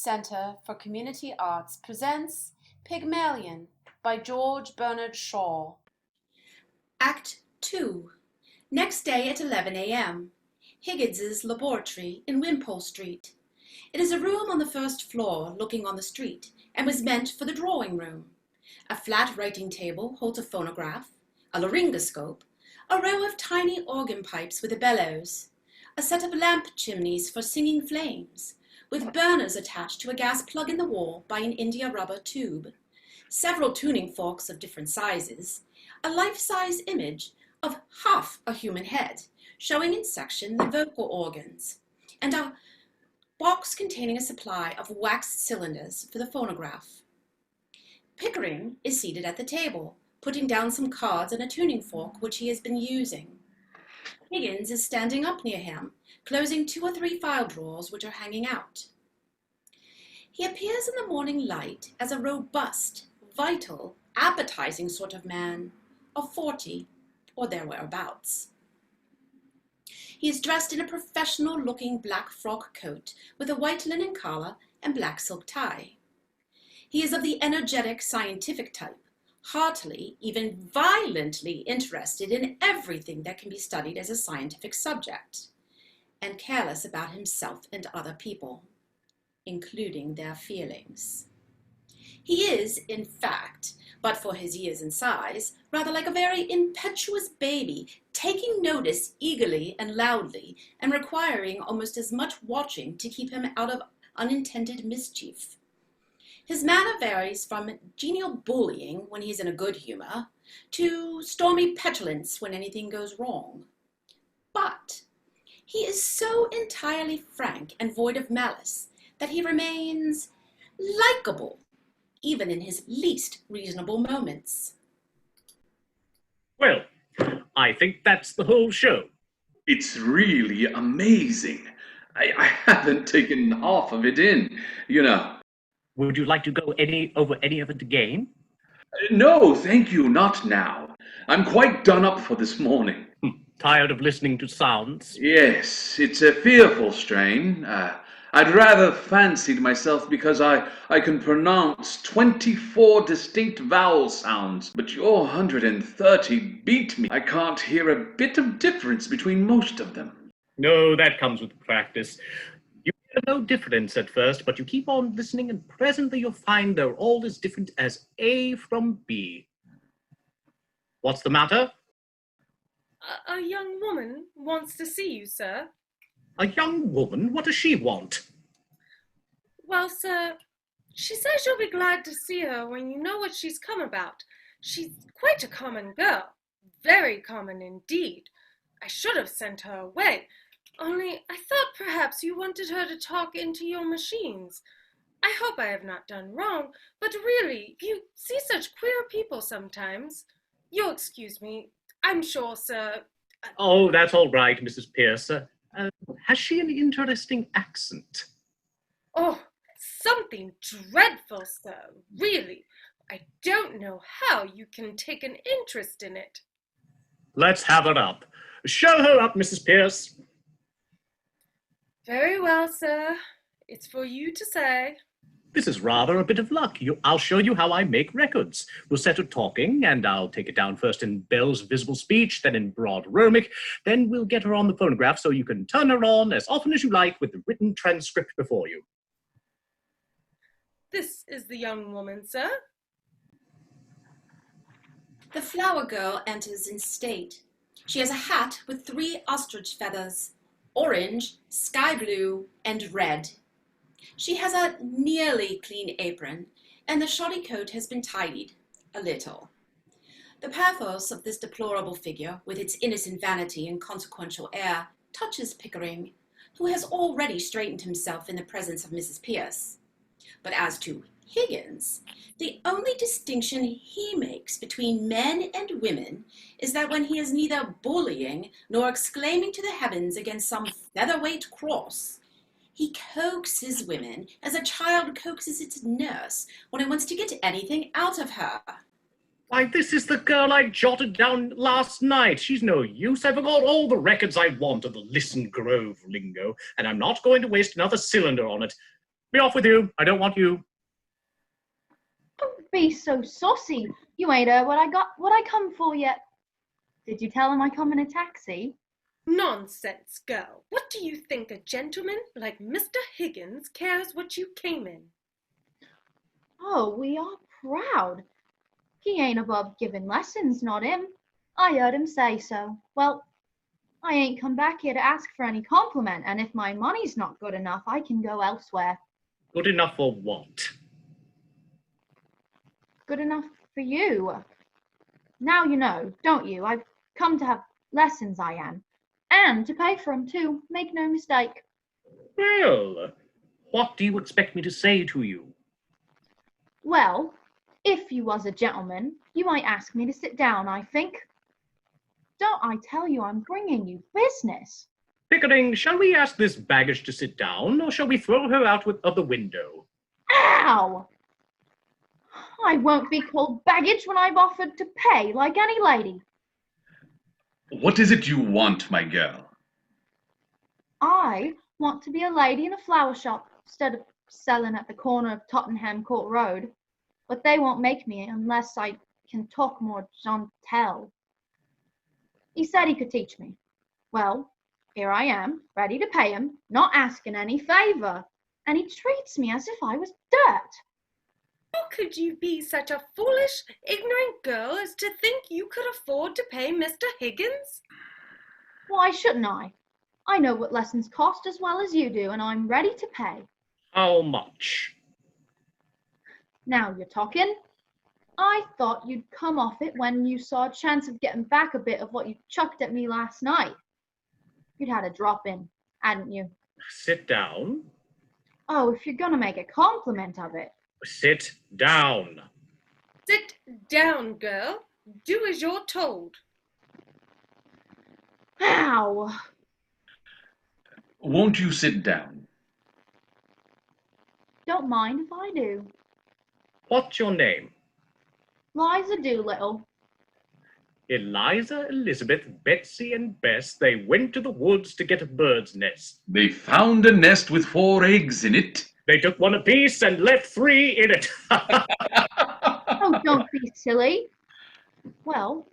Center for Community Arts presents Pygmalion by George Bernard Shaw. Act II. Next day at 11 a.m. Higgins's laboratory in Wimpole Street. It is a room on the first floor looking on the street and was meant for the drawing room. A flat writing table holds a phonograph, a laryngoscope, a row of tiny organ pipes with a bellows, a set of lamp chimneys for singing flames, with burners attached to a gas plug in the wall by an India rubber tube, several tuning forks of different sizes, a life-size image of half a human head, showing in section the vocal organs, and a box containing a supply of wax cylinders for the phonograph. Pickering is seated at the table, putting down some cards and a tuning fork which he has been using. Higgins is standing up near him, closing 2 or 3 file drawers which are hanging out. He appears in the morning light as a robust, vital, appetizing sort of man of 40 or thereabouts. He is dressed in a professional-looking black frock coat with a white linen collar and black silk tie. He is of the energetic, scientific type, heartily, even violently interested in everything that can be studied as a scientific subject, and careless about himself and other people, including their feelings. He is, in fact, but for his years and size, rather like a very impetuous baby, taking notice eagerly and loudly, and requiring almost as much watching to keep him out of unintended mischief. His manner varies from genial bullying when he's in a good humor to stormy petulance when anything goes wrong. But he is so entirely frank and void of malice that he remains likable even in his least reasonable moments. Well, I think that's the whole show. It's really amazing. I haven't taken half of it in, you know. Would you like to go over any of it again? No, thank you, not now. I'm quite done up for this morning. Tired of listening to sounds? Yes, it's a fearful strain. I'd rather fancied myself because I can pronounce 24 distinct vowel sounds, but your 130 beat me. I can't hear a bit of difference between most of them. No, that comes with practice. You hear no difference at first, but you keep on listening, and presently you'll find they're all as different as A from B. What's the matter? A young woman wants to see you, sir. A young woman? What does she want? Well, sir, she says you'll be glad to see her when you know what she's come about. She's quite a common girl, very common indeed. I should have sent her away, only I thought perhaps you wanted her to talk into your machines. I hope I have not done wrong, but really, you see such queer people sometimes. You'll excuse me, I'm sure, sir. Oh, that's all right, Mrs. Pierce. Has she an interesting accent? Oh, something dreadful, sir, really. I don't know how you can take an interest in it. Let's have her up. Show her up, Mrs. Pierce. Very well, sir. It's for you to say. This is rather a bit of luck. I'll show you how I make records. We'll set her talking, and I'll take it down first in Bell's visible speech, then in broad rhomic. Then we'll get her on the phonograph so you can turn her on as often as you like with the written transcript before you. This is the young woman, sir. The flower girl enters in state. She has a hat with 3 ostrich feathers, orange, sky blue, and red. She has a nearly clean apron, and the shoddy coat has been tidied a little. The pathos of this deplorable figure, with its innocent vanity and consequential air, touches Pickering, who has already straightened himself in the presence of Mrs. Pierce. But as to Higgins, the only distinction he makes between men and women is that when he is neither bullying nor exclaiming to the heavens against some featherweight cross, he coaxes women as a child coaxes its nurse when it wants to get anything out of her. Why, this is the girl I jotted down last night. She's no use. I forgot all the records I want of the Listen Grove lingo, and I'm not going to waste another cylinder on it. Be off with you. I don't want you. Don't be so saucy. You ain't heard what I come for yet. Did you tell him I come in a taxi? Nonsense, girl. What do you think a gentleman like Mr. Higgins cares what you came in? Oh, we are proud. He ain't above giving lessons, not him. I heard him say so. Well, I ain't come back here to ask for any compliment, and if my money's not good enough, I can go elsewhere. Good enough for what? Good enough for you. Now you know, don't you? I've come to have lessons, I am. And to pay for 'em too, make no mistake. Well, what do you expect me to say to you? Well, if you was a gentleman, you might ask me to sit down, I think. Don't I tell you I'm bringing you business? Pickering, shall we ask this baggage to sit down, or shall we throw her out of the window? Ow! I won't be called baggage when I've offered to pay like any lady. What is it you want, my girl? I want to be a lady in a flower shop instead of selling at the corner of Tottenham Court Road. But they won't make me unless I can talk more gentle. He said he could teach me. Well, here I am, ready to pay him, not asking any favour. And he treats me as if I was dirt. How could you be such a foolish, ignorant girl as to think you could afford to pay Mr. Higgins? Why shouldn't I? I know what lessons cost as well as you do, and I'm ready to pay. How much? Now you're talking. I thought you'd come off it when you saw a chance of getting back a bit of what you chucked at me last night. You'd had a drop in, hadn't you? Sit down. Oh, if you're gonna make a compliment of it. Sit down. Sit down, girl. Do as you're told. Ow! Won't you sit down? Don't mind if I do. What's your name? Liza Doolittle. Eliza, Elizabeth, Betsy, and Bess, they went to the woods to get a bird's nest. They found a nest with 4 eggs in it. They took one apiece and left 3 in it. Oh, don't be silly. Well,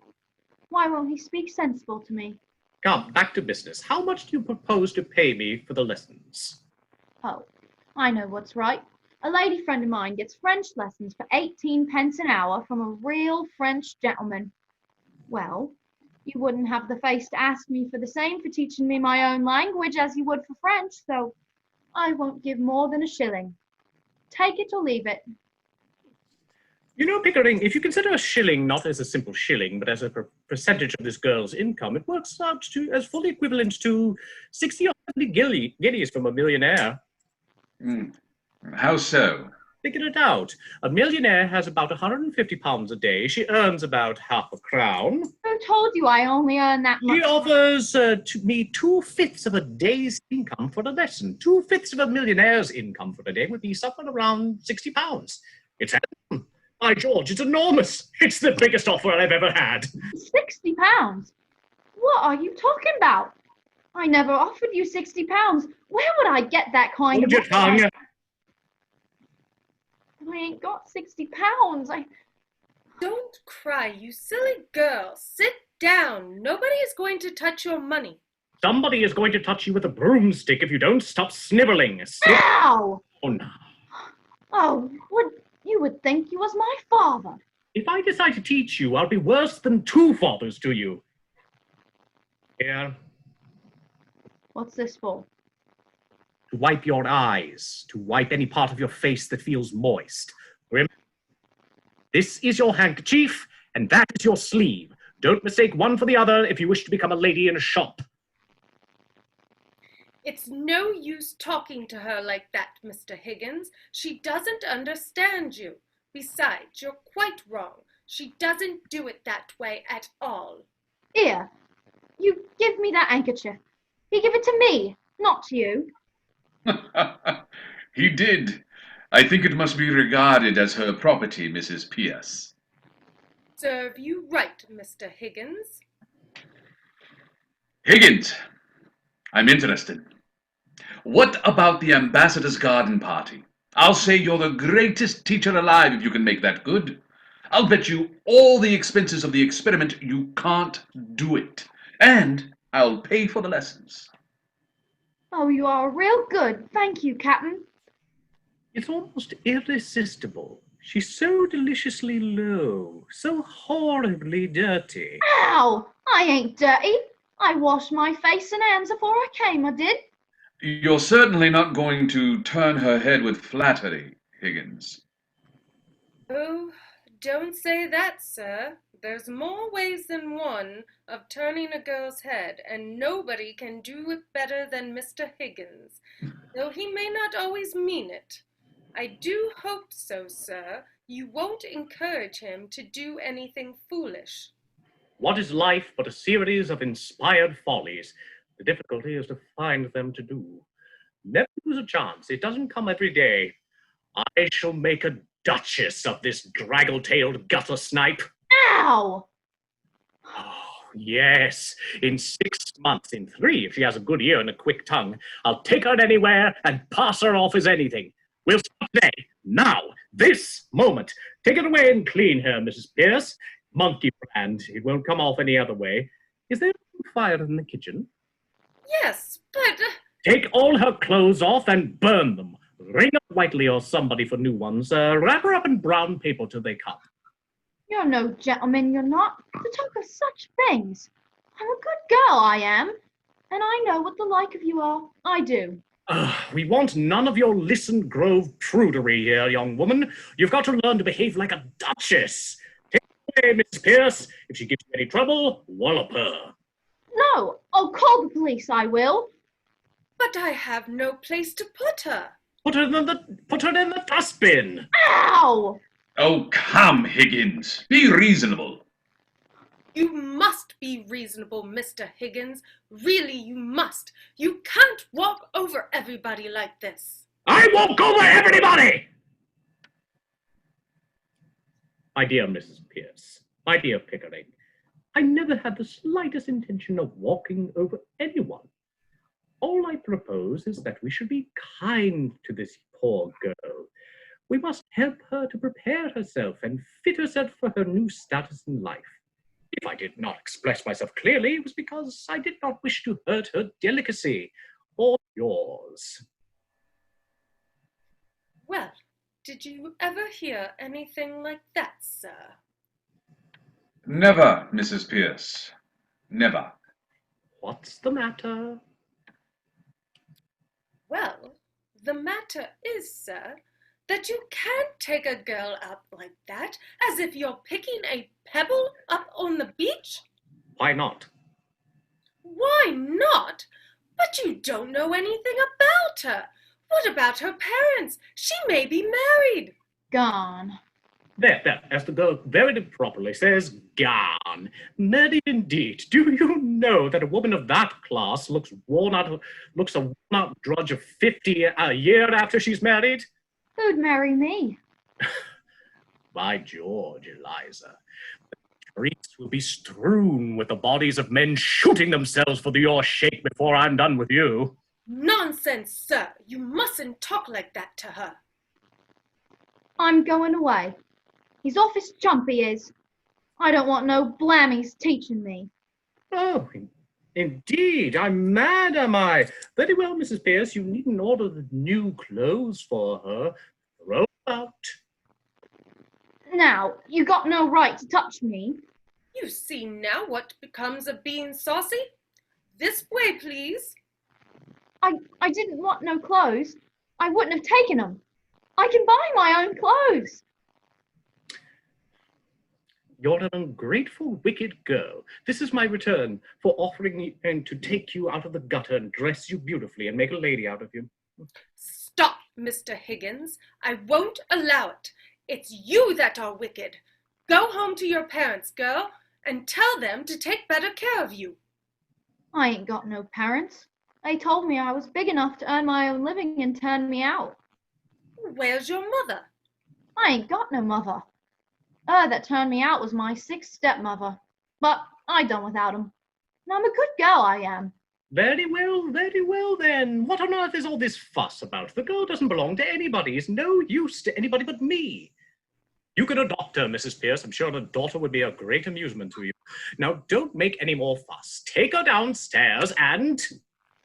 why won't he speak sensible to me? Come, back to business. How much do you propose to pay me for the lessons? Oh, I know what's right. A lady friend of mine gets French lessons for 18 pence an hour from a real French gentleman. Well, you wouldn't have the face to ask me for the same for teaching me my own language as you would for French, so I won't give more than a shilling. Take it or leave it. You know, Pickering, if you consider a shilling not as a simple shilling, but as a percentage of this girl's income, it works out to as fully equivalent to 60 or 70 guineas from a millionaire. How so? Figure it out. A millionaire has about £150 a day. She earns about half a crown. Who told you I only earn that much? She offers to me 2/5 of a day's income for a lesson. 2/5 of a millionaire's income for a day would be somewhere around £60. It's handsome. By George, it's enormous. It's the biggest offer I've ever had. £60? What are you talking about? I never offered you £60. Where would I get that kind Hold of your tongue. I ain't got £60. Don't cry, you silly girl. Sit down. Nobody is going to touch your money. Somebody is going to touch you with a broomstick if you don't stop sniveling. Sit Ow! down. Oh, you would think you was my father. If I decide to teach you, I'll be worse than 2 fathers to you. Here, What's this for? to wipe your eyes, to wipe any part of your face that feels moist. Remember, this is your handkerchief, and that is your sleeve. Don't mistake one for the other if you wish to become a lady in a shop. It's no use talking to her like that, Mr. Higgins. She doesn't understand you. Besides, you're quite wrong. She doesn't do it that way at all. Here, you give me that handkerchief. He give it to me, not to you. He did. I think it must be regarded as her property, Mrs. Pierce. Serve you right, Mr. Higgins. Higgins, I'm interested. What about the ambassador's garden party? I'll say you're the greatest teacher alive if you can make that good. I'll bet you all the expenses of the experiment you can't do it. And I'll pay for the lessons. Oh, you are real good. Thank you, Captain. It's almost irresistible. She's so deliciously low, so horribly dirty. Ow! I ain't dirty. I washed my face and hands before I came, I did. You're certainly not going to turn her head with flattery, Higgins. Oh, don't say that, sir. There's more ways than one of turning a girl's head, and nobody can do it better than Mr. Higgins, though he may not always mean it. I do hope so, sir. You won't encourage him to do anything foolish. What is life but a series of inspired follies? The difficulty is to find them to do. Never lose a chance. It doesn't come every day. I shall make a duchess of this draggle-tailed gutter snipe. Ow! Oh, yes. In 6 months, in 3, if she has a good ear and a quick tongue, I'll take her anywhere and pass her off as anything. We'll start today. Now. This moment. Take it away and clean her, Mrs. Pierce. Monkey brand. It won't come off any other way. Is there a fire in the kitchen? Yes, but... Take all her clothes off and burn them. Ring up Whiteley or somebody for new ones. Wrap her up in brown paper till they come. You're no gentleman, you're not, to talk of such things. I'm a good girl, I am. And I know what the like of you are. I do. We want none of your Listen Grove prudery here, young woman. You've got to learn to behave like a duchess. Take her away, Mrs. Pierce. If she gives you any trouble, wallop her. No, I'll call the police, I will. But I have no place to put her. Put her in the dustbin. Ow! Oh, come, Higgins. Be reasonable. You must be reasonable, Mr. Higgins. Really, you must. You can't walk over everybody like this. I walk over everybody! My dear Mrs. Pierce, my dear Pickering, I never had the slightest intention of walking over anyone. All I propose is that we should be kind to this poor girl. We must help her to prepare herself and fit herself for her new status in life. If I did not express myself clearly, it was because I did not wish to hurt her delicacy or yours. Well, did you ever hear anything like that, sir? Never, Mrs. Pierce. Never. What's the matter? Well, the matter is, sir, that you can't take a girl up like that, as if you're picking a pebble up on the beach. Why not? Why not? But you don't know anything about her. What about her parents? She may be married. Gone. There, as the girl very properly says, gone. Married indeed. Do you know that a woman of that class looks a worn-out drudge of 50 a year after she's married? Who'd marry me? By George, Eliza, the streets will be strewn with the bodies of men shooting themselves for your shake before I'm done with you. Nonsense, sir. You mustn't talk like that to her. I'm going away. He's off his chump, he is. I don't want no blammies teaching me. Oh, indeed, I'm mad, am I? Very well, Mrs. Pierce, you needn't order the new clothes for her. Throw out. Now, you got no right to touch me. You see now what becomes of being saucy? This way, please. I didn't want no clothes. I wouldn't have taken them. I can buy my own clothes. You're an ungrateful, wicked girl. This is my return for offering to take you out of the gutter and dress you beautifully and make a lady out of you. Stop, Mr. Higgins. I won't allow it. It's you that are wicked. Go home to your parents, girl, and tell them to take better care of you. I ain't got no parents. They told me I was big enough to earn my own living and turned me out. Where's your mother? I ain't got no mother. Her that turned me out was my 6th stepmother. But I done without 'em. And I'm a good girl, I am. Very well then. What on earth is all this fuss about? The girl doesn't belong to anybody. Is no use to anybody but me. You can adopt her, Mrs. Pierce. I'm sure her daughter would be a great amusement to you. Now, don't make any more fuss. Take her downstairs and...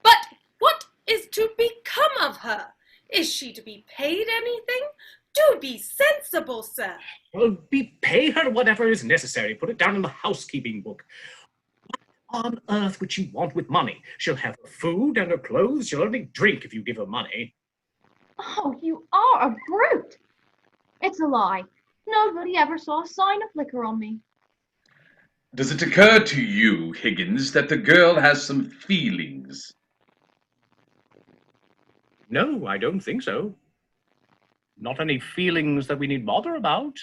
But what is to become of her? Is she to be paid anything? Do be sensible, sir. Well, pay her whatever is necessary. Put it down in the housekeeping book. What on earth would she want with money? She'll have her food and her clothes. She'll only drink if you give her money. Oh, you are a brute. It's a lie. Nobody ever saw a sign of liquor on me. Does it occur to you, Higgins, that the girl has some feelings? No, I don't think so. Not any feelings that we need bother about.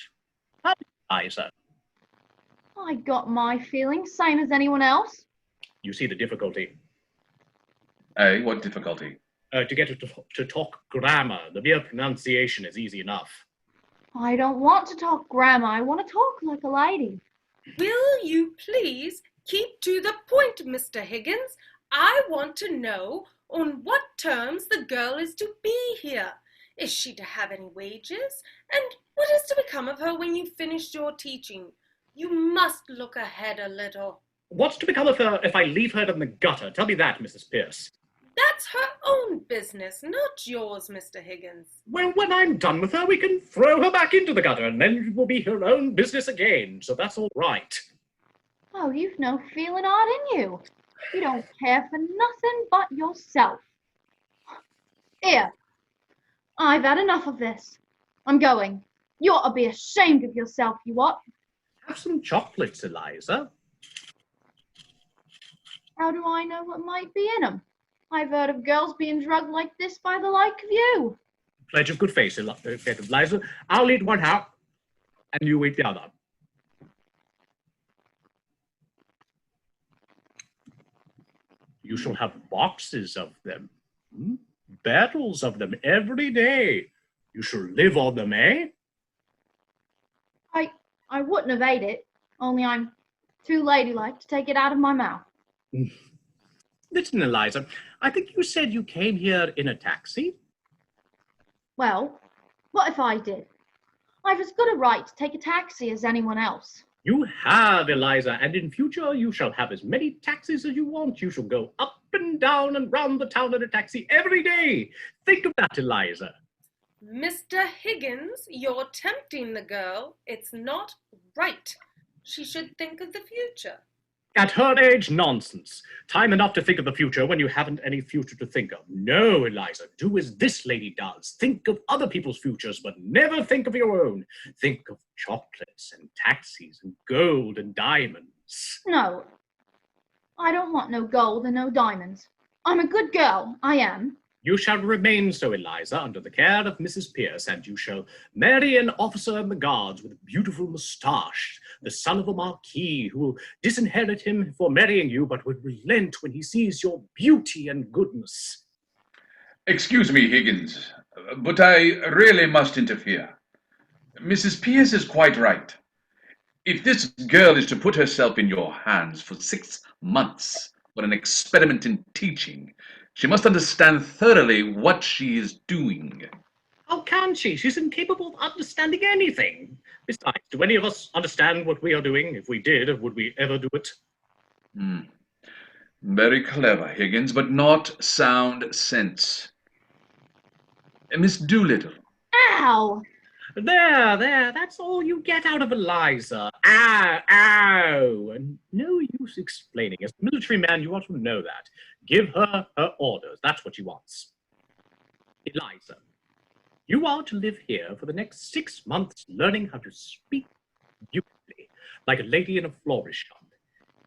Eliza. I got my feelings, same as anyone else. You see the difficulty. What difficulty? To get her to talk grammar. The mere pronunciation is easy enough. I don't want to talk grammar. I want to talk like a lady. Will you please keep to the point, Mr. Higgins? I want to know on what terms the girl is to be here. Is she to have any wages? And what is to become of her when you've finished your teaching? You must look ahead a little. What's to become of her if I leave her in the gutter? Tell me that, Mrs. Pierce. That's her own business, not yours, Mr. Higgins. Well, when I'm done with her, we can throw her back into the gutter, and then it will be her own business again, so that's all right. Oh, you've no feeling art in you. You don't care for nothing but yourself. Here, I've had enough of this. I'm going. You ought to be ashamed of yourself, you ought. Have some chocolates, Eliza. How do I know what might be in them? I've heard of girls being drugged like this by the like of you. Pledge of good faith, Eliza. I'll eat one half, and you eat the other. You shall have boxes of them. Battles of them every day. You shall live on them, eh? I wouldn't have ate it, only I'm too ladylike to take it out of my mouth. Listen, Eliza, I think you said you came here in a taxi. Well, what if I did? I've as good a right to take a taxi as anyone else. You have, Eliza, and in future you shall have as many taxis as you want. You shall go up and down and round the town in a taxi every day. Think of that, Eliza. Mr. Higgins, you're tempting the girl. It's not right. She should think of the future. At her age, nonsense. Time enough to think of the future when you haven't any future to think of. No, Eliza, do as this lady does. Think of other people's futures, but never think of your own. Think of chocolates and taxis and gold and diamonds. No, I don't want no gold and no diamonds. I'm a good girl, I am. You shall remain so, Eliza, under the care of Mrs. Pierce, and you shall marry an officer in the guards with a beautiful moustache, the son of a marquis, who will disinherit him for marrying you, but will relent when he sees your beauty and goodness. Excuse me, Higgins, but I really must interfere. Mrs. Pierce is quite right. If this girl is to put herself in your hands for 6 months for an experiment in teaching, she must understand thoroughly what she is doing. How can she? She's incapable of understanding anything. Besides, do any of us understand what we are doing? If we did, would we ever do it? Very clever, Higgins, but not sound sense. Miss Doolittle. Ow! There, that's all you get out of Eliza. Ow. And no use explaining. As a military man, you ought to know that. Give her her orders. That's what she wants. Eliza, you are to live here for the next 6 months, learning how to speak beautifully, like a lady in a florist shop.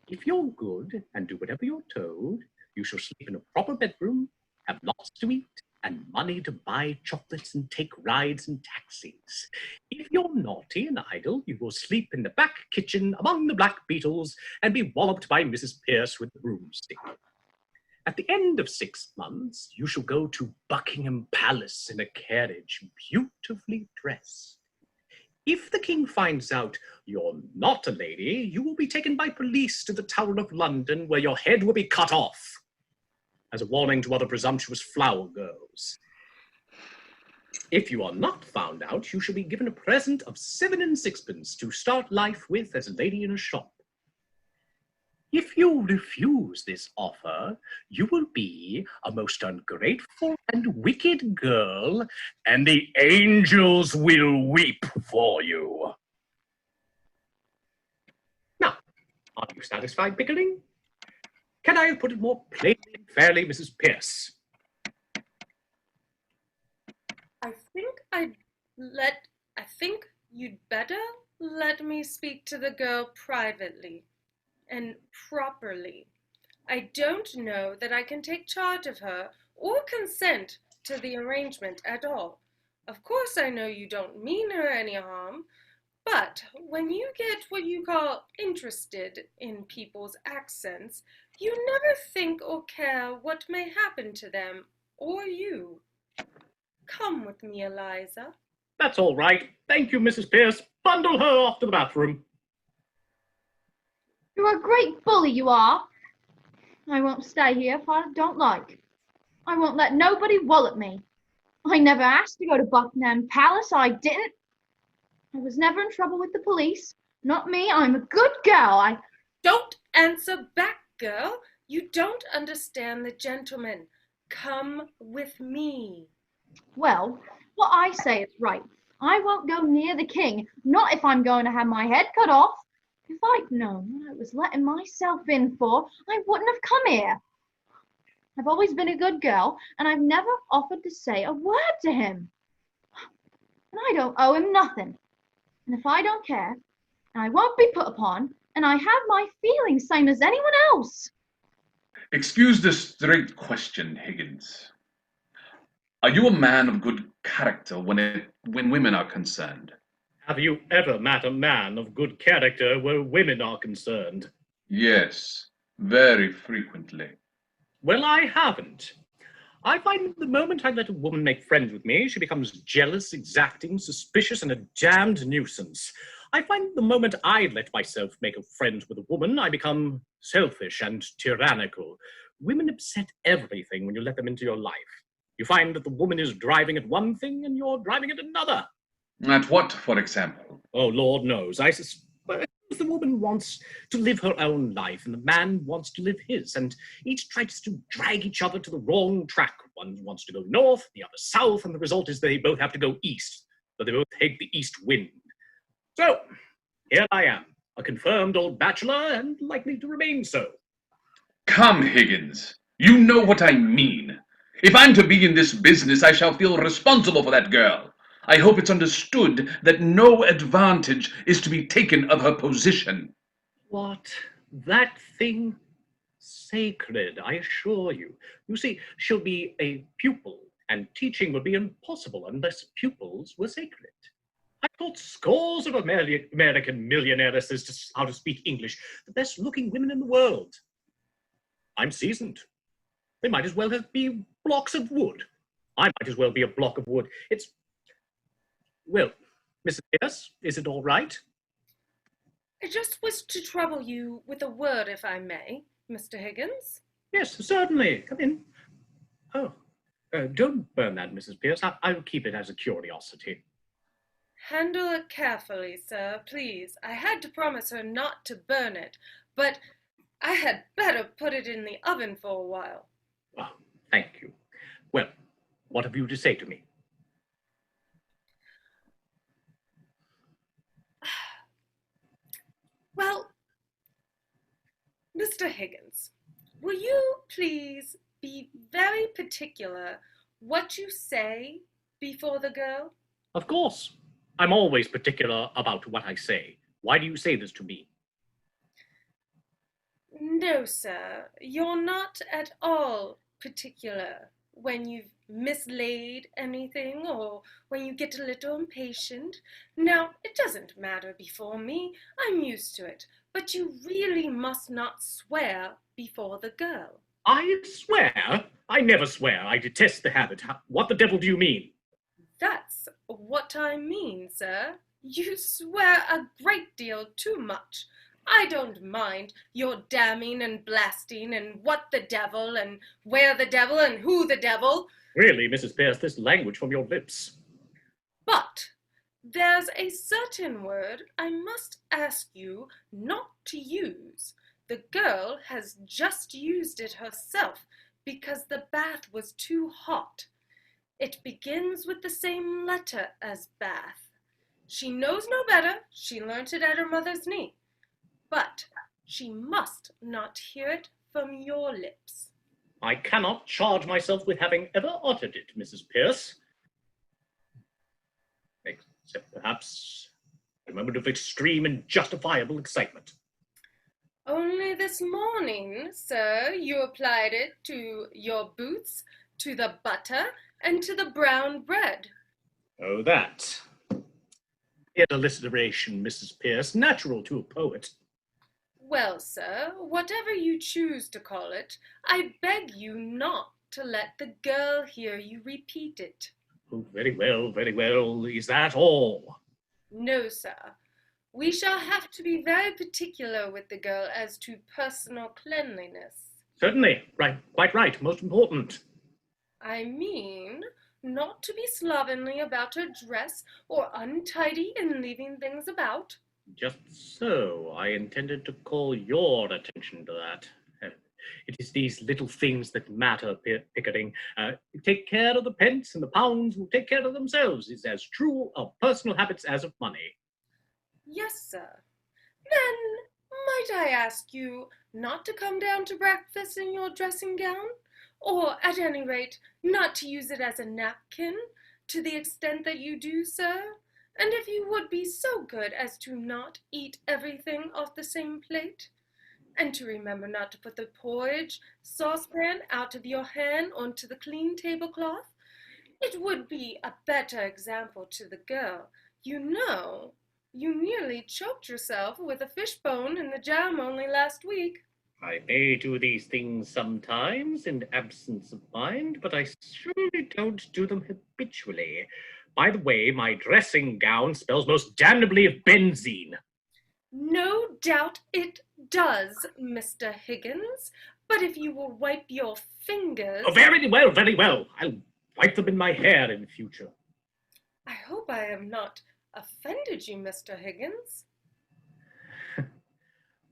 If you're good and do whatever you're told, you shall sleep in a proper bedroom, have lots to eat, and money to buy chocolates and take rides in taxis. If you're naughty and idle, you will sleep in the back kitchen among the black beetles and be walloped by Mrs. Pierce with the broomstick. At the end of 6 months, you shall go to Buckingham Palace in a carriage, beautifully dressed. If the king finds out you're not a lady, you will be taken by police to the Tower of London, where your head will be cut off. as a warning to other presumptuous flower girls. If you are not found out, you shall be given a present of 7 and 6pence to start life with as a lady in a shop. If you refuse this offer, you will be a most ungrateful and wicked girl, and the angels will weep for you. Now, are you satisfied, Pickling? Can I put it more plainly and fairly, Mrs. Pierce? I think you'd better let me speak to the girl privately and properly. I don't know that I can take charge of her or consent to the arrangement at all. Of course, I know you don't mean her any harm, but when you get what you call interested in people's accents, you never think or care what may happen to them or you. Come with me, Eliza. That's all right. Thank you, Mrs. Pierce. Bundle her off to the bathroom. You're a great bully, you are. I won't stay here if I don't like. I won't let nobody wallop me. I never asked to go to Buckingham Palace, I didn't. I was never in trouble with the police. Not me, I'm a good girl. Don't answer back, girl. You don't understand the gentleman. Come with me. Well, what I say is right. I won't go near the king, not if I'm going to have my head cut off. If I'd known what I was letting myself in for, I wouldn't have come here. I've always been a good girl, and I've never offered to say a word to him. And I don't owe him nothing. And if I don't care, and I won't be put upon, and I have my feelings same as anyone else. Excuse the straight question, Higgins. Are you a man of good character when women are concerned? Have you ever met a man of good character where women are concerned? Yes, very frequently. Well, I haven't. I find the moment I let a woman make friends with me, she becomes jealous, exacting, suspicious, and a damned nuisance. I find the moment I let myself make a friend with a woman, I become selfish and tyrannical. Women upset everything when you let them into your life. You find that the woman is driving at one thing and you're driving at another. At what, for example? Oh, Lord knows. I suspect the woman wants to live her own life and the man wants to live his, and each tries to drag each other to the wrong track. One wants to go north, the other south, and the result is they both have to go east, but they both take the east wind. So, here I am, a confirmed old bachelor and likely to remain so. Come, Higgins. You know what I mean. If I'm to be in this business, I shall feel responsible for that girl. I hope it's understood that no advantage is to be taken of her position. What? That thing? Sacred, I assure you. You see, she'll be a pupil, and teaching would be impossible unless pupils were sacred. I taught scores of American millionairesses how to speak English, the best-looking women in the world. I'm seasoned. They might as well be blocks of wood. I might as well be a block of wood. Well, Mrs. Pierce, is it all right? I just wish to trouble you with a word, if I may, Mr. Higgins. Yes, certainly. Come in. Oh, don't burn that, Mrs. Pierce. I'll keep it as a curiosity. Handle it carefully, sir, please. I had to promise her not to burn it, but I had better put it in the oven for a while. Oh, thank you. Well, what have you to say to me? Well, Mr. Higgins, will you please be very particular what you say before the girl? Of course. I'm always particular about what I say. Why do you say this to me? No, sir, you're not at all particular when you've mislaid anything or when you get a little impatient. Now, it doesn't matter before me. I'm used to it. But you really must not swear before the girl. I swear? I never swear. I detest the habit. What the devil do you mean? That's what I mean, sir. You swear a great deal too much. I don't mind your damning and blasting and what the devil and where the devil and who the devil. Really, Mrs. Pierce, this language from your lips. But there's a certain word I must ask you not to use. The girl has just used it herself because the bath was too hot. It begins with the same letter as bath. She knows no better. She learnt it at her mother's knee. But she must not hear it from your lips. I cannot charge myself with having ever uttered it, Mrs. Pierce. Except perhaps a moment of extreme and justifiable excitement. Only this morning, sir, you applied it to your boots, to the butter, and to the brown bread. Oh, that. An alliteration, Mrs. Pierce, natural to a poet. Well, sir, whatever you choose to call it, I beg you not to let the girl hear you repeat it. Oh, very well, very well. Is that all? No, sir. We shall have to be very particular with the girl as to personal cleanliness. Certainly. Right, quite right. Most important. I mean, not to be slovenly about her dress or untidy in leaving things about. Just so. I intended to call your attention to that. It is these little things that matter, Pickering. Take care of the pence, and the pounds will take care of themselves. It's as true of personal habits as of money. Yes, sir. Then, might I ask you not to come down to breakfast in your dressing gown? Or, at any rate, not to use it as a napkin, to the extent that you do, sir? And if you would be so good as to not eat everything off the same plate? And to remember not to put the porridge saucepan out of your hand onto the clean tablecloth? It would be a better example to the girl. You know, you nearly choked yourself with a fishbone in the jam only last week. I may do these things sometimes in absence of mind, but I surely don't do them habitually. By the way, my dressing gown smells most damnably of benzene. No doubt it does, Mr. Higgins, but if you will wipe your fingers... Oh, very well, very well. I'll wipe them in my hair in future. I hope I have not offended you, Mr. Higgins.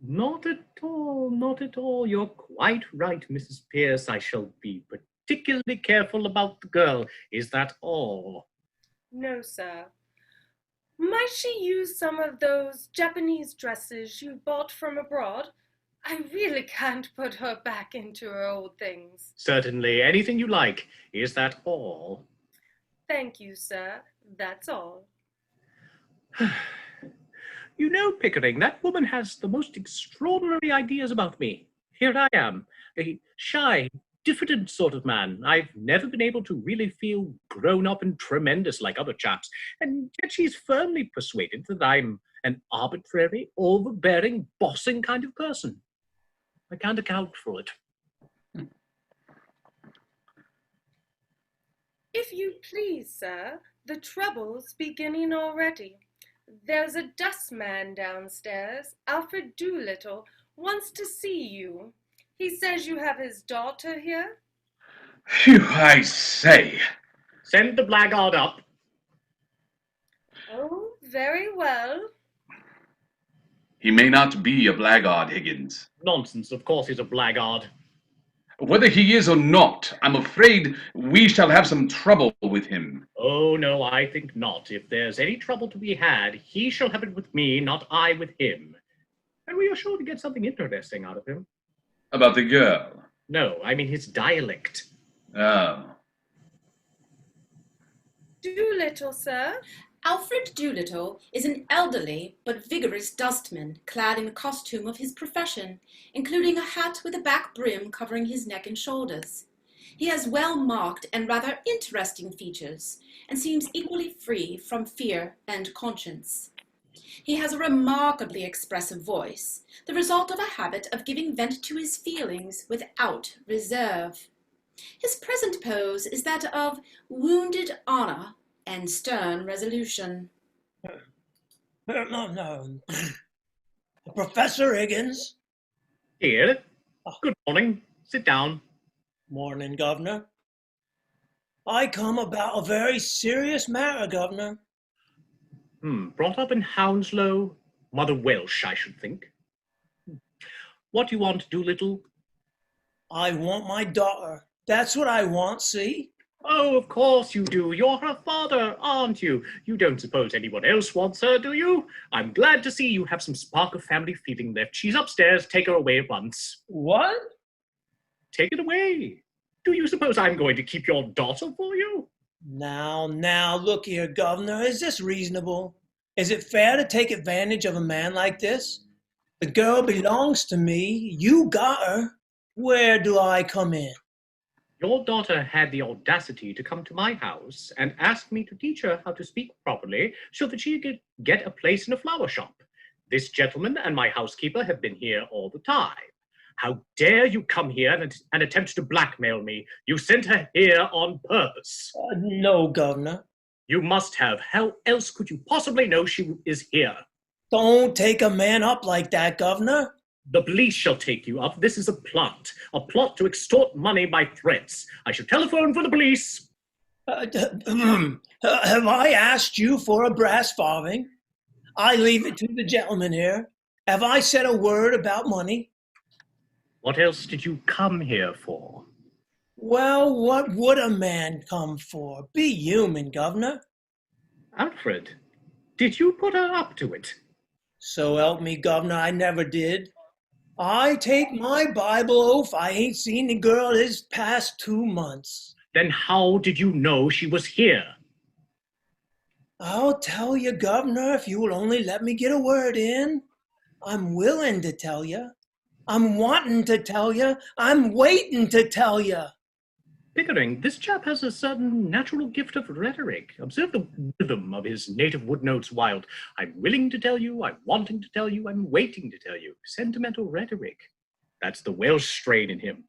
Not at all, not at all. You're quite right, Mrs. Pierce. I shall be particularly careful about the girl. Is that all? No, sir. Might she use some of those Japanese dresses you bought from abroad? I really can't put her back into her old things. Certainly. Anything you like. Is that all? Thank you, sir. That's all. You know, Pickering, that woman has the most extraordinary ideas about me. Here I am, a shy, diffident sort of man. I've never been able to really feel grown up and tremendous like other chaps, and yet she's firmly persuaded that I'm an arbitrary, overbearing, bossing kind of person. I can't account for it. If you please, sir, the trouble's beginning already. There's a dustman downstairs, Alfred Doolittle, wants to see you. He says you have his daughter here. Phew, I say. Send the blackguard up. Oh, very well. He may not be a blackguard, Higgins. Nonsense, of course he's a blackguard. Whether he is or not, I'm afraid we shall have some trouble with him. Oh, no, I think not. If there's any trouble to be had, he shall have it with me, not I with him. And we are sure to get something interesting out of him. About the girl? No, I mean his dialect. Oh. Doolittle, sir. Alfred Doolittle is an elderly but vigorous dustman clad in the costume of his profession, including a hat with a back brim covering his neck and shoulders. He has well-marked and rather interesting features and seems equally free from fear and conscience. He has a remarkably expressive voice, the result of a habit of giving vent to his feelings without reserve. His present pose is that of wounded honor and stern resolution. No. Professor Higgins. Here. Good morning. Sit down. Morning, Governor. I come about a very serious matter, Governor. Brought up in Hounslow. Mother Welsh, I should think. What do you want, Doolittle? I want my daughter. That's what I want, see? Oh, of course you do. You're her father, aren't you? You don't suppose anyone else wants her, do you? I'm glad to see you have some spark of family feeling left. She's upstairs. Take her away at once. What? Take it away. Do you suppose I'm going to keep your daughter for you? Now, look here, Governor. Is this reasonable? Is it fair to take advantage of a man like this? The girl belongs to me. You got her. Where do I come in? Your daughter had the audacity to come to my house and ask me to teach her how to speak properly so that she could get a place in a flower shop. This gentleman and my housekeeper have been here all the time. How dare you come here and attempt to blackmail me? You sent her here on purpose. No, Governor. You must have. How else could you possibly know she is here? Don't take a man up like that, Governor. The police shall take you up. This is a plot to extort money by threats. I shall telephone for the police. Have I asked you for a brass farthing? I leave it to the gentleman here. Have I said a word about money? What else did you come here for? Well, what would a man come for? Be human, Governor. Alfred, did you put her up to it? So help me, Governor, I never did. I take my Bible oath I ain't seen the girl this past 2 months. Then how did you know she was here? I'll tell you, Governor, if you will only let me get a word in. I'm willing to tell you. I'm wanting to tell you. I'm waiting to tell you. Pickering, this chap has a certain natural gift of rhetoric. Observe the rhythm of his native wood notes wild. I'm willing to tell you, I'm wanting to tell you, I'm waiting to tell you. Sentimental rhetoric. That's the Welsh strain in him.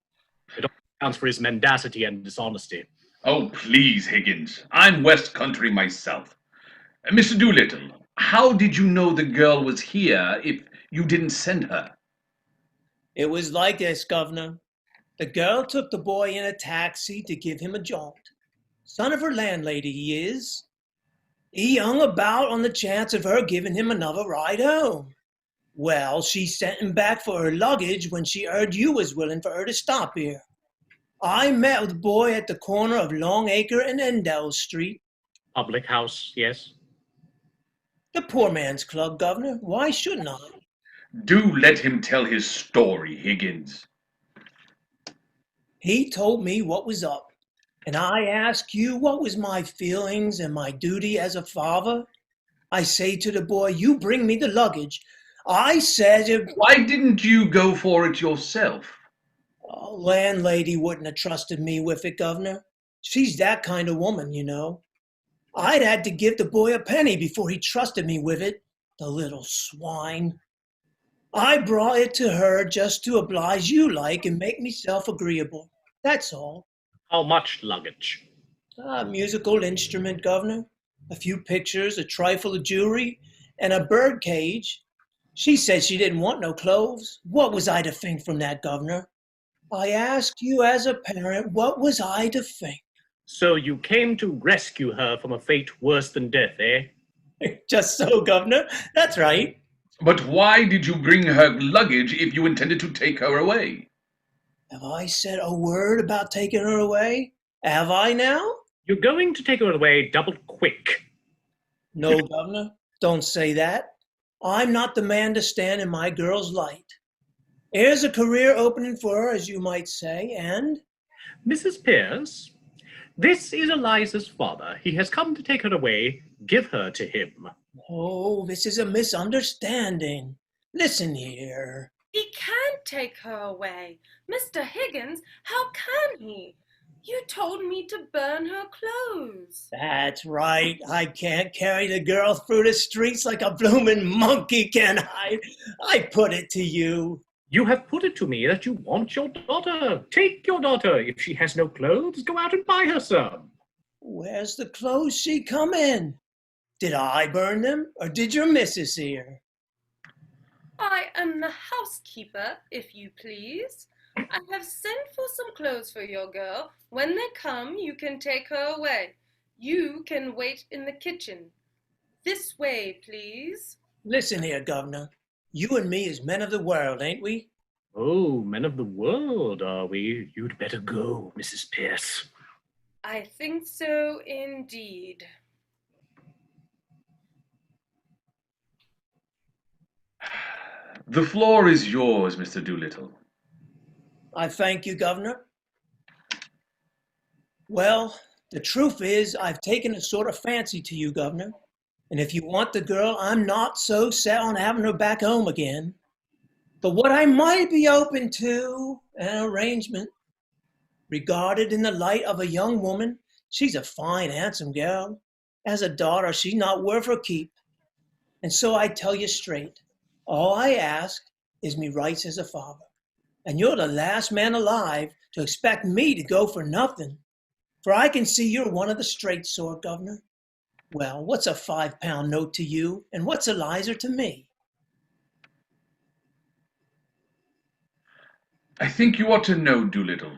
It all accounts for his mendacity and dishonesty. Oh, please, Higgins. I'm West Country myself. Mr. Doolittle, how did you know the girl was here if you didn't send her? It was like this, Governor. The girl took the boy in a taxi to give him a jaunt. Son of her landlady, he is. He hung about on the chance of her giving him another ride home. Well, she sent him back for her luggage when she heard you was willing for her to stop here. I met with the boy at the corner of Longacre and Endell Street. Public house, yes. The poor man's club, Governor. Why shouldn't I? Do let him tell his story, Higgins. He told me what was up, and I ask you what was my feelings and my duty as a father. I say to the boy, you bring me the luggage. I said, Why didn't you go for it yourself? Landlady wouldn't have trusted me with it, Governor. She's that kind of woman, you know. I'd had to give the boy a penny before he trusted me with it, the little swine. I brought it to her just to oblige you like and make myself agreeable. That's all. How much luggage? A musical instrument, Governor. A few pictures, a trifle of jewelry, and a bird cage. She said she didn't want no clothes. What was I to think from that, Governor? I ask you as a parent, what was I to think? So you came to rescue her from a fate worse than death, eh? Just so, Governor. That's right. But why did you bring her luggage if you intended to take her away? Have I said a word about taking her away? Have I now? You're going to take her away double quick. No, Governor. Don't say that. I'm not the man to stand in my girl's light. Here's a career opening for her, as you might say, and... Mrs. Pierce, this is Eliza's father. He has come to take her away. Give her to him. Oh, this is a misunderstanding. Listen here. He can't take her away. Mr. Higgins, how can he? You told me to burn her clothes. That's right. I can't carry the girl through the streets like a bloomin' monkey, can I? I put it to you. You have put it to me that you want your daughter. Take your daughter. If she has no clothes, go out and buy her some. Where's the clothes she come in? Did I burn them, or did your missus here? I am the housekeeper, if you please. I have sent for some clothes for your girl. When they come, you can take her away. You can wait in the kitchen. This way, please. Listen here, Governor. You and me is men of the world, ain't we? Oh, men of the world, are we? You'd better go, Mrs. Pierce. I think so indeed. The floor is yours, Mr. Doolittle. I thank you, Governor. Well, the truth is, I've taken a sort of fancy to you, Governor. And if you want the girl, I'm not so set on having her back home again. But what I might be open to, an arrangement. Regarded in the light of a young woman, she's a fine, handsome girl. As a daughter, she's not worth her keep. And so I tell you straight, all I ask is me rights as a father. And you're the last man alive to expect me to go for nothing. For I can see you're one of the straight sort, Governor. Well, what's a 5-pound note to you, and what's a lizer to me? I think you ought to know, Doolittle,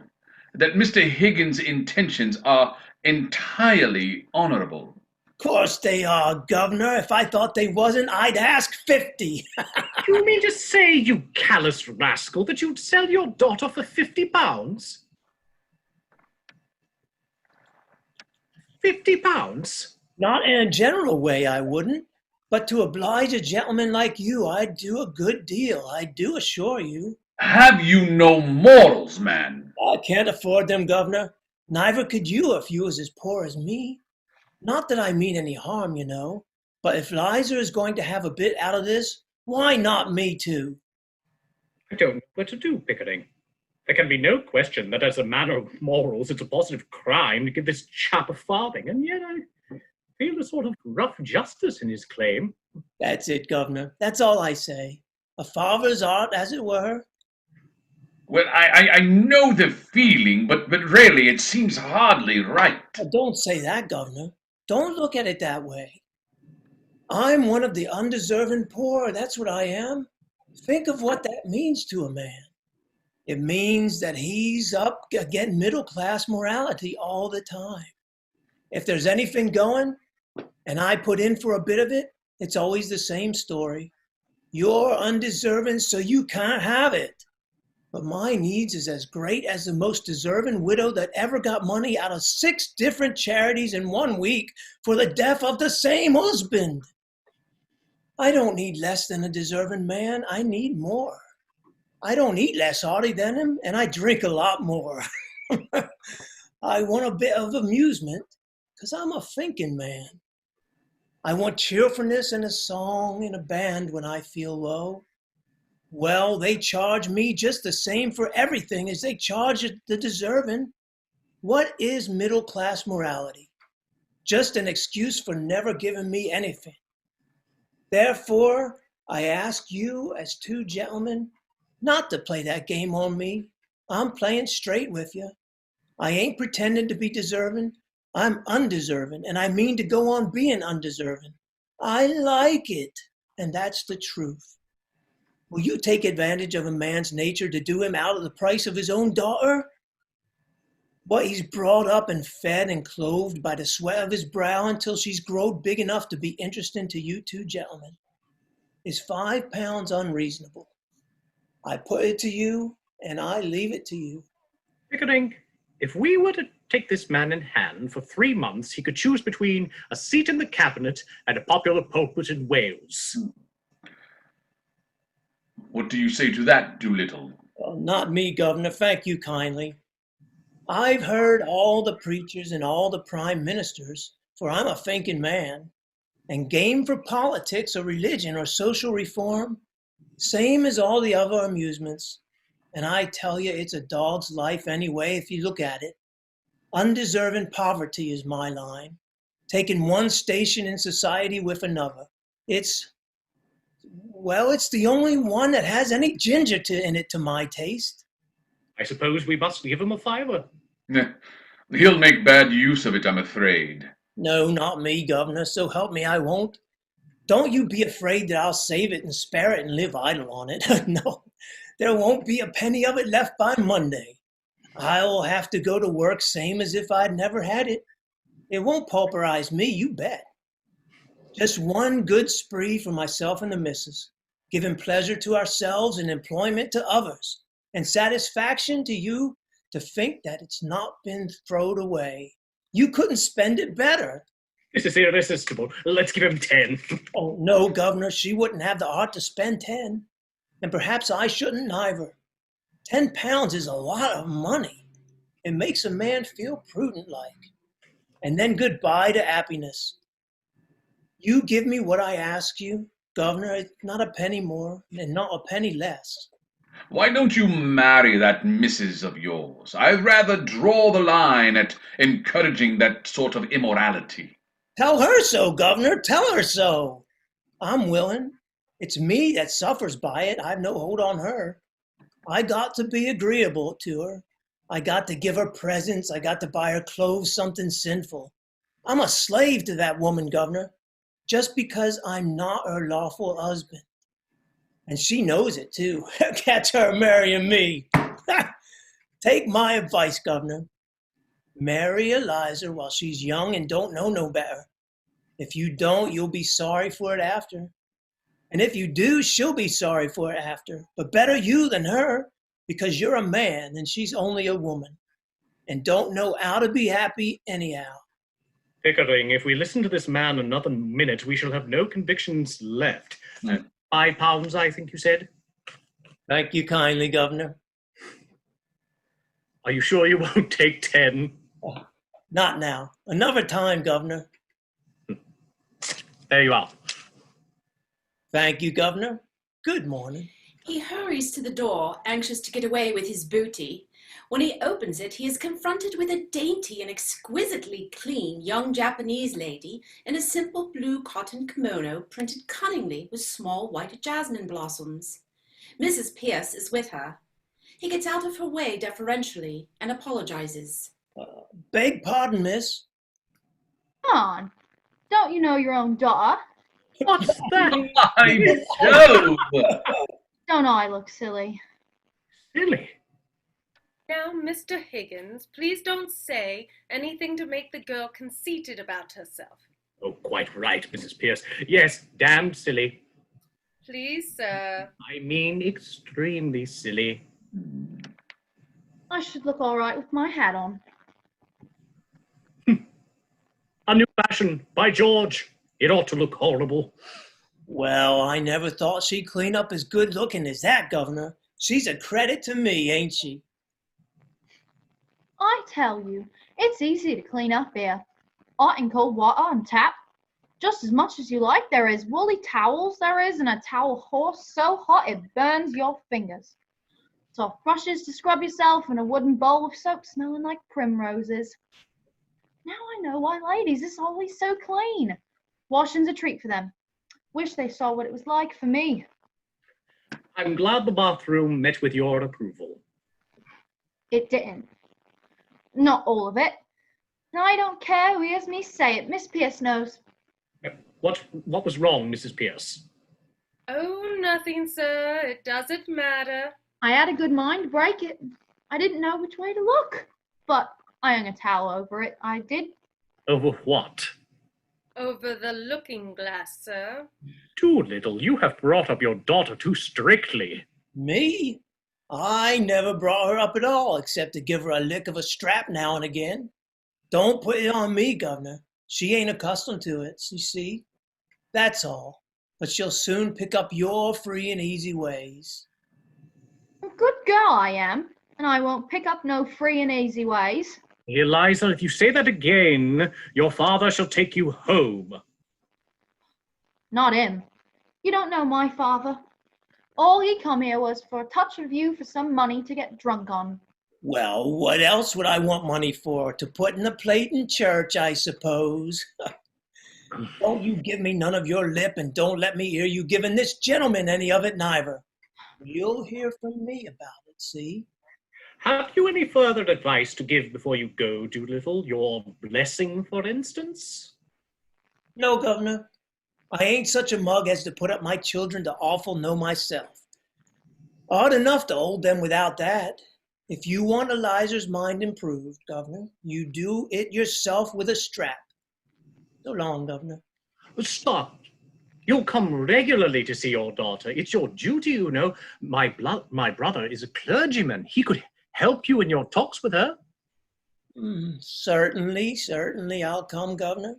that Mr. Higgins' intentions are entirely honorable. Of course they are, Governor. If I thought they wasn't, I'd ask 50. Do you mean to say, you callous rascal, that you'd sell your daughter for £50? £50? Not in a general way, I wouldn't. But to oblige a gentleman like you, I'd do a good deal, I do assure you. Have you no morals, man? I can't afford them, Governor. Neither could you if you was as poor as me. Not that I mean any harm, you know. But if Liza is going to have a bit out of this, why not me too? I don't know what to do, Pickering. There can be no question that as a matter of morals, it's a positive crime to give this chap a farthing, and yet I feel a sort of rough justice in his claim. That's it, Governor. That's all I say. A father's art, as it were. Well, I know the feeling, but really it seems hardly right. Don't say that, Governor. Don't look at it that way. I'm one of the undeserving poor, that's what I am. Think of what that means to a man. It means that he's up against middle-class morality all the time. If there's anything going, and I put in for a bit of it, it's always the same story. You're undeserving, so you can't have it. But my needs is as great as the most deserving widow that ever got money out of 6 different charities in 1 week for the death of the same husband. I don't need less than a deserving man. I need more. I don't eat less hearty than him, and I drink a lot more. I want a bit of amusement, 'cause I'm a thinking man. I want cheerfulness and a song and a band when I feel low. Well, they charge me just the same for everything as they charge the deserving. What is middle-class morality? Just an excuse for never giving me anything. Therefore, I ask you as 2 gentlemen not to play that game on me. I'm playing straight with you. I ain't pretending to be deserving. I'm undeserving, and I mean to go on being undeserving. I like it, and that's the truth. Will you take advantage of a man's nature to do him out of the price of his own daughter? What he's brought up and fed and clothed by the sweat of his brow until she's growed big enough to be interesting to you 2 gentlemen. Is 5 pounds unreasonable? I put it to you, and I leave it to you. Pickering, if we were to take this man in hand for 3 months, he could choose between a seat in the cabinet and a popular pulpit in Wales. What do you say to that, Doolittle? Well, not me, Governor. Thank you kindly. I've heard all the preachers and all the prime ministers, for I'm a thinking man, and game for politics or religion or social reform, same as all the other amusements. And I tell you, it's a dog's life anyway if you look at it. Undeserving poverty is my line, taking one station in society with another. It's the only one that has any ginger in it to my taste. I suppose we must give him a fiver. He'll make bad use of it, I'm afraid. No, not me, Governor, so help me I won't. Don't you be afraid that I'll save it and spare it and live idle on it. No, there won't be a penny of it left by Monday. I'll have to go to work same as if I'd never had it. It won't pauperize me, you bet. Just one good spree for myself and the missus, giving pleasure to ourselves and employment to others, and satisfaction to you to think that it's not been throwed away. You couldn't spend it better. This is irresistible. Let's give him 10. Oh, no, Governor, she wouldn't have the heart to spend 10. And perhaps I shouldn't either. £10 is a lot of money. It makes a man feel prudent-like. And then goodbye to happiness. You give me what I ask you, Governor. It's not a penny more and not a penny less. Why don't you marry that missus of yours? I'd rather draw the line at encouraging that sort of immorality. Tell her so, Governor. Tell her so. I'm willing. It's me that suffers by it. I've no hold on her. I got to be agreeable to her. I got to give her presents. I got to buy her clothes, something sinful. I'm a slave to that woman, Governor, just because I'm not her lawful husband. And she knows it, too. Catch her marrying me. Take my advice, Governor. Marry Eliza while she's young and don't know no better. If you don't, you'll be sorry for it after. And if you do, she'll be sorry for it after. But better you than her, because you're a man and she's only a woman and don't know how to be happy anyhow. Pickering, if we listen to this man another minute, we shall have no convictions left. £5, I think you said? Thank you kindly, Governor. Are you sure you won't take 10? Oh, not now. Another time, Governor. There you are. Thank you, Governor. Good morning. He hurries to the door, anxious to get away with his booty. When he opens it, he is confronted with a dainty and exquisitely clean young Japanese lady in a simple blue cotton kimono printed cunningly with small white jasmine blossoms. Mrs. Pierce is with her. He gets out of her way deferentially and apologizes. Beg pardon, miss. Come on. Don't you know your own daughter? What's that? By Jove! Don't I look silly? Silly. Now, Mr. Higgins, please don't say anything to make the girl conceited about herself. Oh, quite right, Mrs. Pierce. Yes, damned silly. Please, sir. I mean extremely silly. I should look all right with my hat on. A new fashion, by George. It ought to look horrible. Well, I never thought she'd clean up as good looking as that, Governor. She's a credit to me, ain't she? I tell you, it's easy to clean up here. Hot and cold water on tap. Just as much as you like. There is woolly towels, there is, and a towel horse so hot it burns your fingers. Soft brushes to scrub yourself, and a wooden bowl of soap smelling like primroses. Now I know why ladies is always so clean. Washing's a treat for them. Wish they saw what it was like for me. I'm glad the bathroom met with your approval. It didn't. Not all of it. And I don't care who hears me say it. Miss Pierce knows. What was wrong, Mrs. Pierce? Oh, nothing, sir. It doesn't matter. I had a good mind to break it. I didn't know which way to look. But I hung a towel over it. I did. Over what? Over the looking glass, sir. Doolittle, you have brought up your daughter too strictly. Me? I never brought her up at all, except to give her a lick of a strap now and again. Don't put it on me, Governor. She ain't accustomed to it, you see. That's all. But she'll soon pick up your free and easy ways. A good girl I am, and I won't pick up no free and easy ways. Eliza, if you say that again, your father shall take you home. Not him. You don't know my father. All he come here was for a touch of you for some money to get drunk on. Well, what else would I want money for? To put in a plate in church, I suppose. Don't you give me none of your lip, and don't let me hear you giving this gentleman any of it neither. You'll hear from me about it, see? Have you any further advice to give before you go, Doolittle? Your blessing, for instance? No, Governor. I ain't such a mug as to put up my children to awful know myself. Odd enough to hold them without that. If you want Elizer's mind improved, Governor, you do it yourself with a strap. So long, Governor. Stop. You'll come regularly to see your daughter. It's your duty, you know. My brother is a clergyman. He could help you in your talks with her. Certainly, I'll come, Governor.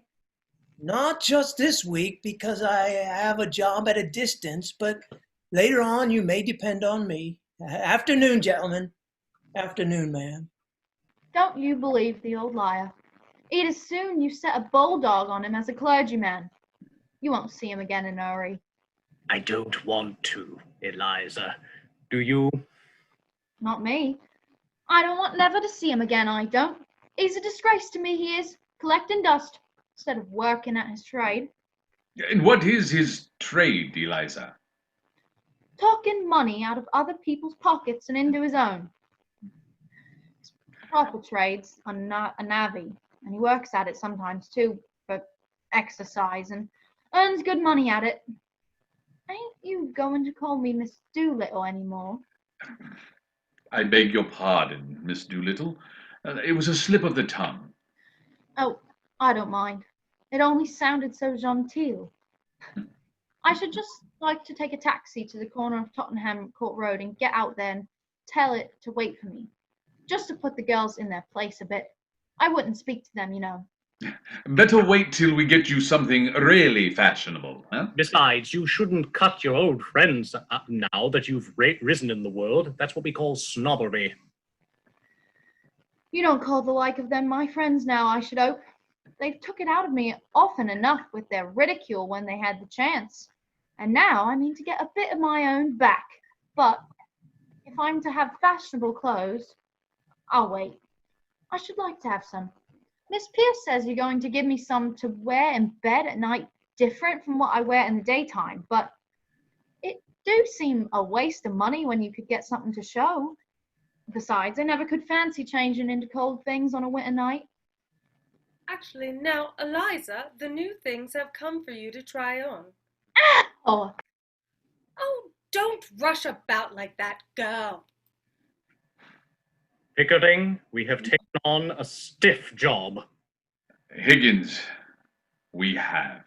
Not just this week, because I have a job at a distance, but later on you may depend on me. Afternoon, gentlemen. Afternoon, ma'am. Don't you believe the old liar. Eat as soon you set a bulldog on him as a clergyman. You won't see him again in a hurry. I don't want to, Eliza. Do you? Not me. I don't want never to see him again, I don't. He's a disgrace to me, he is, collecting dust instead of working at his trade. And what is his trade, Eliza? Talking money out of other people's pockets and into his own. His proper trade's a navvy, and he works at it sometimes too, for exercise, and earns good money at it. Ain't you going to call me Miss Doolittle anymore? I beg your pardon, Miss Doolittle. It was a slip of the tongue. Oh, I don't mind. It only sounded so genteel. I should just like to take a taxi to the corner of Tottenham Court Road and get out there and tell it to wait for me. Just to put the girls in their place a bit. I wouldn't speak to them, you know. Better wait till we get you something really fashionable, huh? Besides, you shouldn't cut your old friends now that you've risen in the world. That's what we call snobbery. You don't call the like of them my friends now, I should hope. They've took it out of me often enough with their ridicule when they had the chance. And now I mean to get a bit of my own back. But if I'm to have fashionable clothes, I'll wait. I should like to have some. Miss Pierce says you're going to give me some to wear in bed at night, different from what I wear in the daytime, but it do seem a waste of money when you could get something to show. Besides, I never could fancy changing into cold things on a winter night. Actually, now, Eliza, the new things have come for you to try on. Oh, Oh, don't rush about like that, girl. Pickering, we have taken on a stiff job. Higgins, we have.